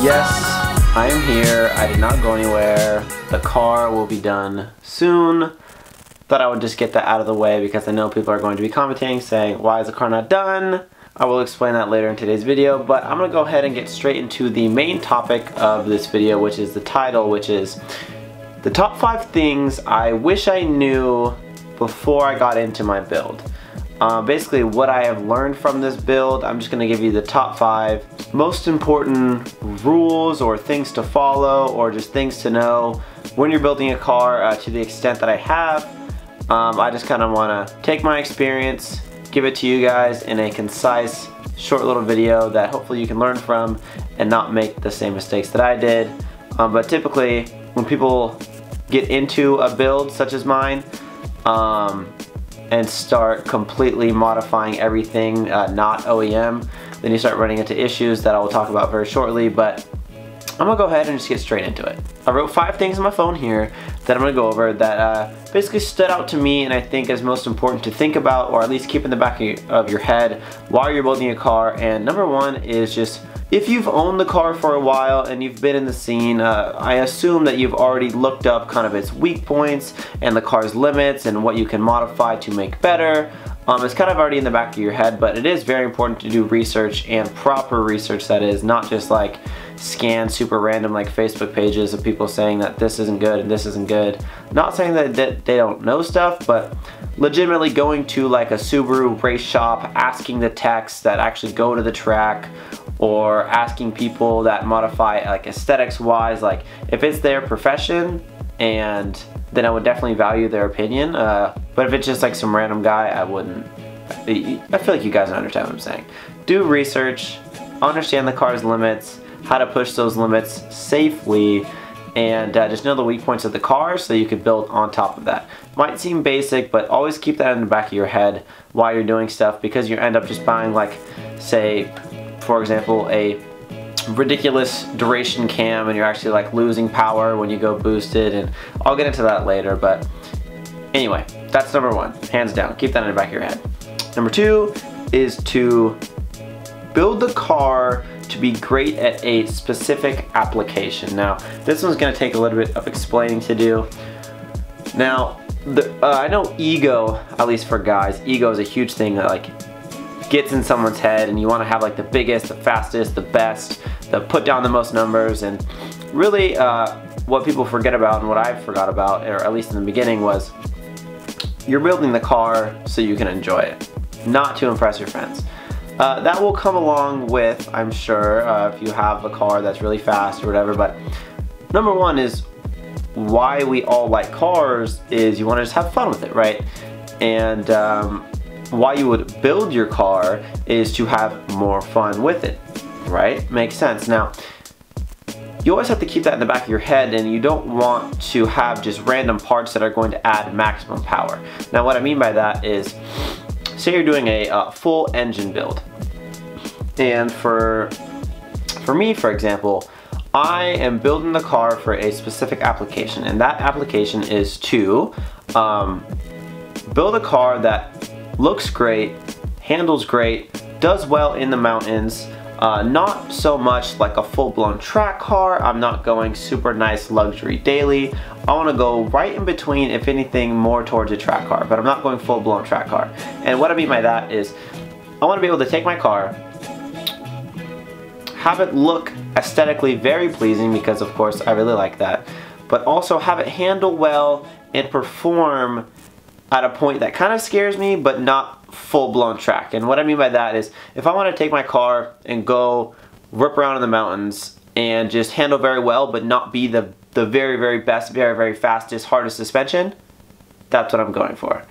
Yes, I am here. I did not go anywhere. The car will be done soon. Thought I would just get that out of the way because I know people are going to be commenting saying, why is the car not done? I will explain that later in today's video, but I'm going to go ahead and get straight into the main topic of this video, which is the title, which is the top 5 things I wish I knew before I got into my build. Basically what I have learned from this build. I'm just going to give you the top 5 most important rules or things to follow or just things to know when you're building a car to the extent that I have. I just kind of want to take my experience, give it to you guys in a concise, short little video that hopefully you can learn from and not make the same mistakes that I did. But typically when people get into a build such as mine, and start completely modifying everything not OEM, then you start running into issues that I will talk about very shortly, but I'm gonna go ahead and just get straight into it. I wrote 5 things on my phone here that I'm gonna go over that basically stood out to me and I think is most important to think about, or at least keep in the back of your head while you're building a car. And number 1 is just, if you've owned the car for a while and you've been in the scene, I assume that you've already looked up kind of its weak points and the car's limits and what you can modify to make better. It's kind of already in the back of your head, but it is very important to do research, and proper research that is, not just like scan super random like Facebook pages of people saying that this isn't good and this isn't good. Not saying that they don't know stuff, but legitimately going to like a Subaru race shop, asking the techs that actually go to the track, or asking people that modify like aesthetics wise, like if it's their profession, and then I would definitely value their opinion. But if it's just like some random guy, I wouldn't. I feel like you guys understand what I'm saying. Do research, understand the car's limits, how to push those limits safely, and just know the weak points of the car so you could build on top of that. Might seem basic, but always keep that in the back of your head while you're doing stuff, because you end up just buying, like, say, for example, a ridiculous duration cam and you're actually like losing power when you go boosted, and I'll get into that later. But anyway, that's number 1, hands down. Keep that in the back of your head. Number 2 is to build the car to be great at a specific application. Now, this one's going to take a little bit of explaining to do. Now, I know ego, at least for guys, ego is a huge thing that like gets in someone's head, and you want to have like the biggest, the fastest, the best, the put down the most numbers. And really what people forget about, and what I forgot about, or at least in the beginning, was you're building the car so you can enjoy it, not to impress your friends. That will come along with, I'm sure, if you have a car that's really fast or whatever. But number 1 is why we all like cars is you want to just have fun with it, right? And why you would build your car is to have more fun with it, right? Makes sense. Now, you always have to keep that in the back of your head, and you don't want to have just random parts that are going to add maximum power. Now, what I mean by that is, say you're doing a full engine build, and for me, for example, I am building the car for a specific application, and that application is to build a car that looks great, handles great, does well in the mountains, not so much like a full-blown track car. I'm not going super nice luxury daily. I want to go right in between, if anything, more towards a track car, but I'm not going full-blown track car. And what I mean by that is, I want to be able to take my car, have it look aesthetically very pleasing, because of course I really like that, but also have it handle well and perform at a point that kind of scares me, but not full-blown track. And what I mean by that is, if I want to take my car and go rip around in the mountains and just handle very well, but not be the very, very best, very, very fastest, hardest suspension, that's what I'm going for.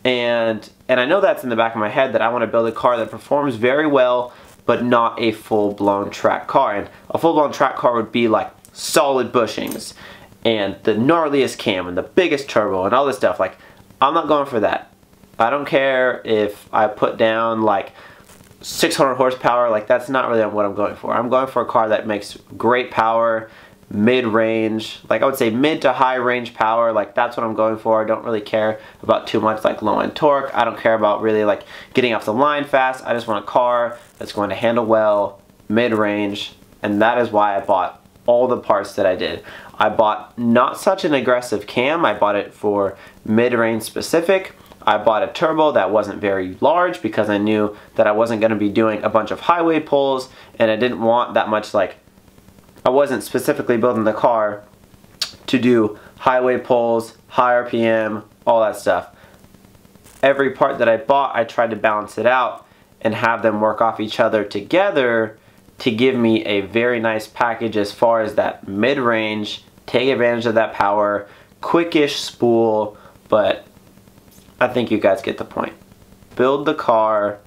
And I know that's in the back of my head, that I want to build a car that performs very well, but not a full-blown track car. And a full-blown track car would be like solid bushings and the gnarliest cam and the biggest turbo and all this stuff. Like, I'm not going for that. I don't care if I put down like 600 horsepower, like that's not really what I'm going for. I'm going for a car that makes great power, mid-range, like I would say mid to high range power, like that's what I'm going for. I don't really care about too much like low end torque. I don't care about really like getting off the line fast. I just want a car that's going to handle well, mid-range, and that is why I bought all the parts that I did. I bought not such an aggressive cam. I bought it for mid-range specific. I bought a turbo that wasn't very large because I knew that I wasn't going to be doing a bunch of highway pulls, and I didn't want that much, like, I wasn't specifically building the car to do highway pulls, high RPM, all that stuff. Every part that I bought, I tried to balance it out and have them work off each other together to give me a very nice package as far as that mid-range, take advantage of that power, quickish spool, but I think you guys get the point. Build the car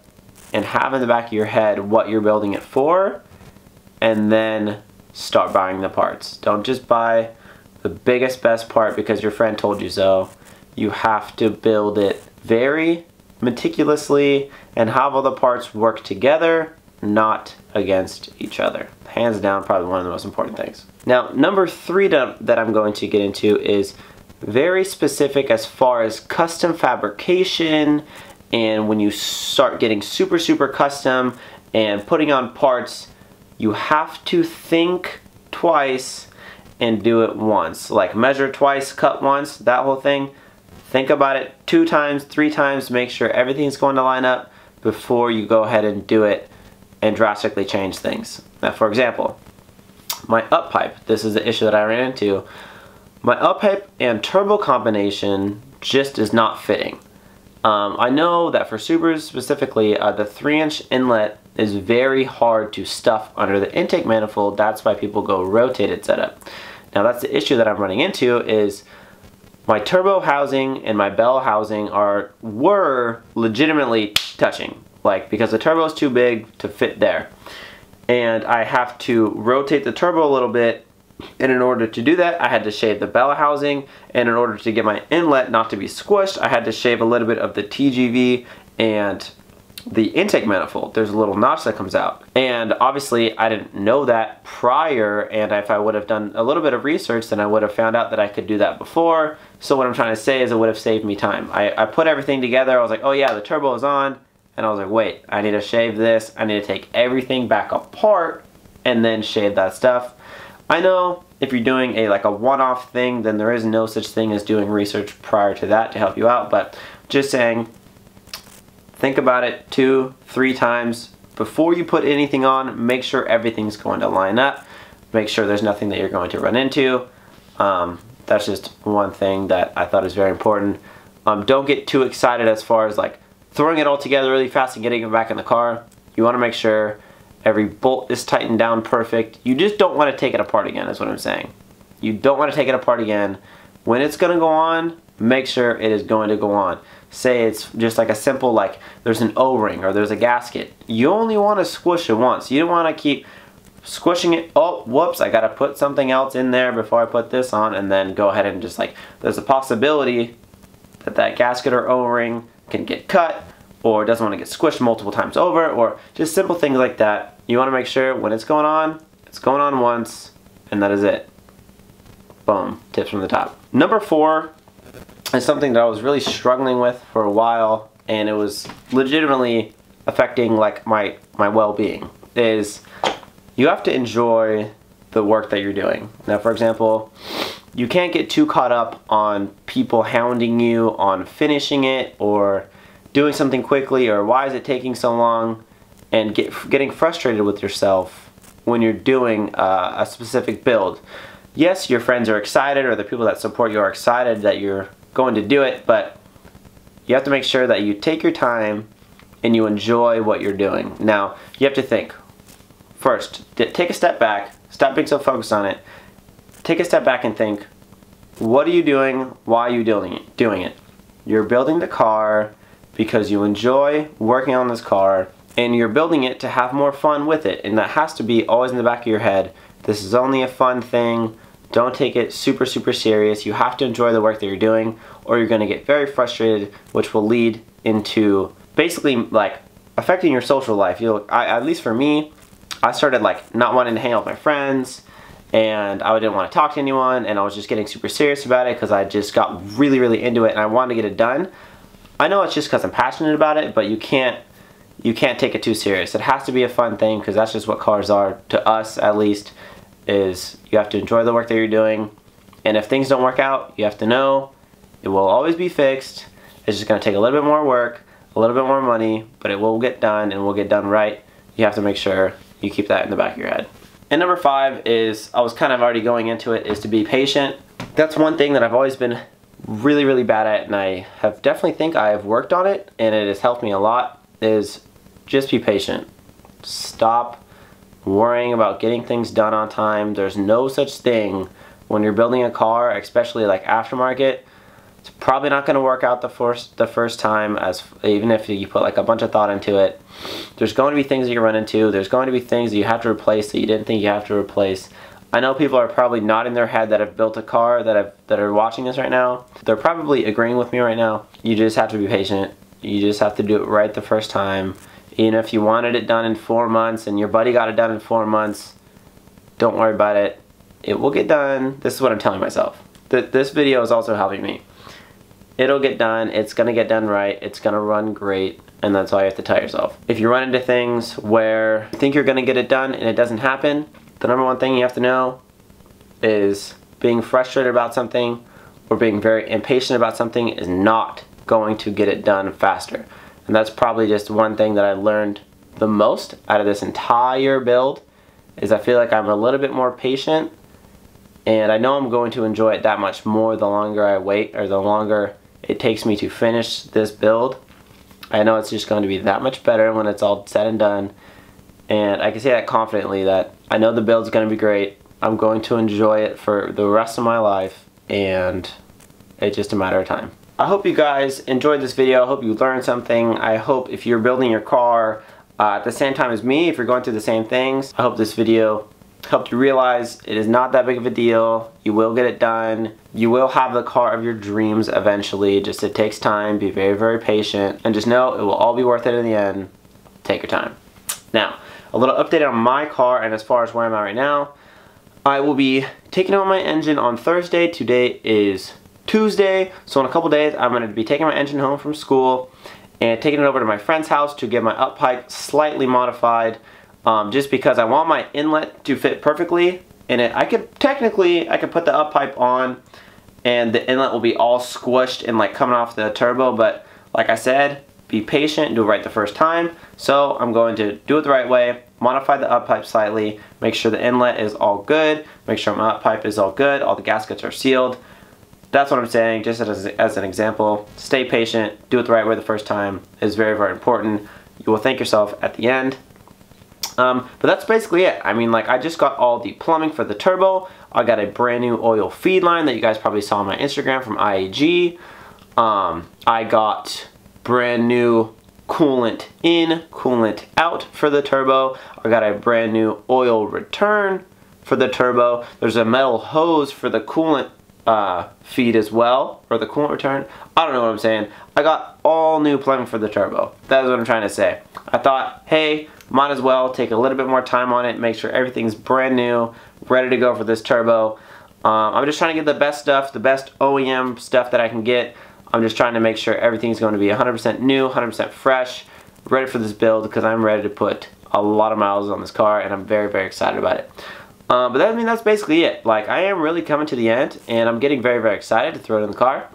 and have in the back of your head what you're building it for, and then start buying the parts. Don't just buy the biggest, best part because your friend told you so. You have to build it very meticulously and have all the parts work together, not against each other. Hands down, probably one of the most important things. Now, number 3 that I'm going to get into is very specific as far as custom fabrication, and when you start getting super custom and putting on parts, you have to think twice and do it once. Like measure twice, cut once, that whole thing. Think about it 2 times, 3 times, make sure everything's going to line up before you go ahead and do it and drastically change things. Now, for example, my up pipe, this is the issue that I ran into. My up pipe and turbo combination just is not fitting. I know that for Subarus specifically, the 3-inch inlet is very hard to stuff under the intake manifold. That's why people go rotated setup. Now that's the issue that I'm running into, is my turbo housing and my bell housing were legitimately touching, like, because the turbo is too big to fit there. And I have to rotate the turbo a little bit, and in order to do that, I had to shave the bell housing, and in order to get my inlet not to be squished, I had to shave a little bit of the TGV and the intake manifold. There's a little notch that comes out. And obviously I didn't know that prior, and if I would have done a little bit of research, then I would have found out that I could do that before. So what I'm trying to say is it would have saved me time. I put everything together, I was like, oh yeah, the turbo is on, and I was like, wait, I need to shave this, I need to take everything back apart and then shave that stuff. I know if you're doing like a one-off thing, then there is no such thing as doing research prior to that to help you out, but just saying, think about it 2-3 times before you put anything on. Make sure everything's going to line up. Make sure there's nothing that you're going to run into. That's just one thing that I thought is very important. Don't get too excited as far as like throwing it all together really fast and getting it back in the car. You want to make sure every bolt is tightened down perfect. You just don't want to take it apart again, is what I'm saying. You don't want to take it apart again. When it's going to go on, make sure it is going to go on. Say it's just like a simple, like there's an O-ring or there's a gasket. You only want to squish it once. You don't want to keep squishing it. Oh, whoops, I got to put something else in there before I put this on, and then go ahead and just like, there's a possibility that that gasket or O-ring can get cut, or doesn't want to get squished multiple times over, or just simple things like that. You want to make sure when it's going on once, and that is it. Boom, tips from the top. Number 4 is something that I was really struggling with for a while, and it was legitimately affecting like my well-being, is you have to enjoy the work that you're doing. Now, for example, you can't get too caught up on people hounding you on finishing it or doing something quickly, or why is it taking so long, and getting frustrated with yourself when you're doing a specific build. Yes, your friends are excited, or the people that support you are excited that you're going to do it, but you have to make sure that you take your time and you enjoy what you're doing. Now, you have to think. First, take a step back, stop being so focused on it. Take a step back and think, what are you doing? Why are you doing it? You're building the car because you enjoy working on this car, and you're building it to have more fun with it, and that has to be always in the back of your head. This is only a fun thing. Don't take it super serious. You have to enjoy the work that you're doing, or you're going to get very frustrated, which will lead into basically like affecting your social life. At least for me, I started like not wanting to hang out with my friends, and I didn't want to talk to anyone, and I was just getting super serious about it because I just got really into it and I wanted to get it done. I know it's just because I'm passionate about it, but you can't you can't take it too serious. It has to be a fun thing, because that's just what cars are, to us at least, is you have to enjoy the work that you're doing. And if things don't work out, you have to know it will always be fixed. It's just going to take a little bit more work, a little bit more money, but it will get done, and will get done right. You have to make sure you keep that in the back of your head. And number 5 is, I was kind of already going into it, is to be patient. That's one thing that I've always been really bad at, and I have definitely think I have worked on it, and it has helped me a lot, is just be patient. Stop worrying about getting things done on time. There's no such thing when you're building a car, especially like aftermarket. It's probably not going to work out the first time, as even if you put like a bunch of thought into it. There's going to be things that you run into. There's going to be things that you have to replace that you didn't think you have to replace. I know people are probably nodding their head that have built a car that are watching this right now. They're probably agreeing with me right now. You just have to be patient. You just have to do it right the first time. Even if you wanted it done in 4 months and your buddy got it done in 4 months, don't worry about it. It will get done. This is what I'm telling myself. This video is also helping me. It'll get done. It's going to get done right. It's going to run great. And that's all you have to tell yourself. If you run into things where you think you're going to get it done and it doesn't happen, the number one thing you have to know is being frustrated about something or being very impatient about something is not going to get it done faster. And that's probably just one thing that I learned the most out of this entire build, is I feel like I'm a little bit more patient, and I know I'm going to enjoy it that much more the longer I wait, or the longer it takes me to finish this build. I know it's just going to be that much better when it's all said and done, and I can say that confidently, that I know the build's going to be great. I'm going to enjoy it for the rest of my life, and it's just a matter of time. I hope you guys enjoyed this video. I hope you learned something. I hope if you're building your car at the same time as me, if you're going through the same things, I hope this video helped you realize it is not that big of a deal. You will get it done. You will have the car of your dreams eventually. Just it takes time. Be very patient, and just know it will all be worth it in the end. Take your time. Now, a little update on my car, and as far as where I'm at right now, I will be taking out my engine on Thursday. Today is Tuesday, so in a couple days I'm going to be taking my engine home from school and taking it over to my friend's house to get my up pipe slightly modified, just because I want my inlet to fit perfectly in it. I could put the up pipe on and the inlet will be all squished and like coming off the turbo, but like I said, be patient, do it right the first time. So I'm going to do it the right way, modify the up pipe slightly, make sure the inlet is all good, make sure my up pipe is all good, all the gaskets are sealed. That's what I'm saying, just as an example. Stay patient, do it the right way the first time is very important. You will thank yourself at the end. But that's basically it. I mean, like, I just got all the plumbing for the turbo. I got a brand new oil feed line that you guys probably saw on my Instagram from IAG. I got brand new coolant in, coolant out for the turbo. I got a brand new oil return for the turbo. There's a metal hose for the coolant feed as well, or the coolant return. I don't know what I'm saying. I got all new plumbing for the turbo. That is what I'm trying to say. I thought, hey, might as well take a little bit more time on it, make sure everything's brand new, ready to go for this turbo. I'm just trying to get the best stuff, the best OEM stuff that I can get. I'm just trying to make sure everything's going to be 100% new, 100% fresh, ready for this build, because I'm ready to put a lot of miles on this car, and I'm very excited about it. But that, I mean, that's basically it. Like, I am really coming to the end, and I'm getting very excited to throw it in the car.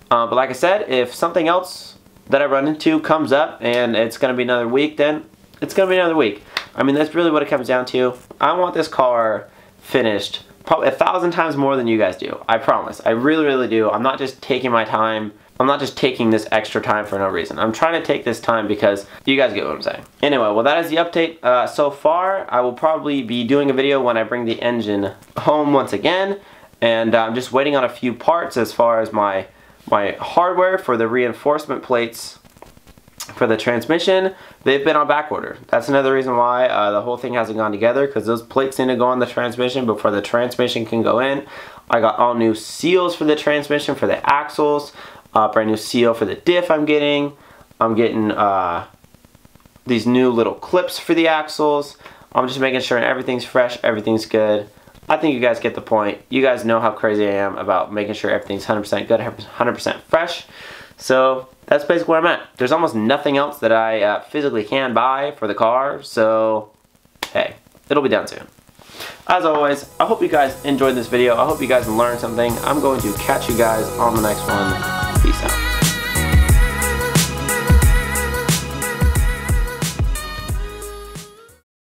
But like I said, if something else that I run into comes up and it's going to be another week, then it's going to be another week. I mean, that's really what it comes down to. I want this car finished probably 1,000 times more than you guys do. I promise. I really do. I'm not just taking my time. I'm not just taking this extra time for no reason. I'm trying to take this time because you guys get what I'm saying. Anyway, well, that is the update so far. I will probably be doing a video when I bring the engine home once again. And I'm just waiting on a few parts as far as my hardware for the reinforcement plates for the transmission. They've been on back order. That's another reason why the whole thing hasn't gone together, because those plates need to go on the transmission before the transmission can go in. I got all new seals for the transmission for the axles. Brand new seal for the diff I'm getting. I'm getting these new little clips for the axles. I'm just making sure everything's fresh, everything's good. I think you guys get the point. You guys know how crazy I am about making sure everything's 100% good, 100% fresh. So that's basically where I'm at. There's almost nothing else that I physically can buy for the car, so hey, it'll be done soon. As always, I hope you guys enjoyed this video. I hope you guys learned something. I'm going to catch you guys on the next one. Peace out.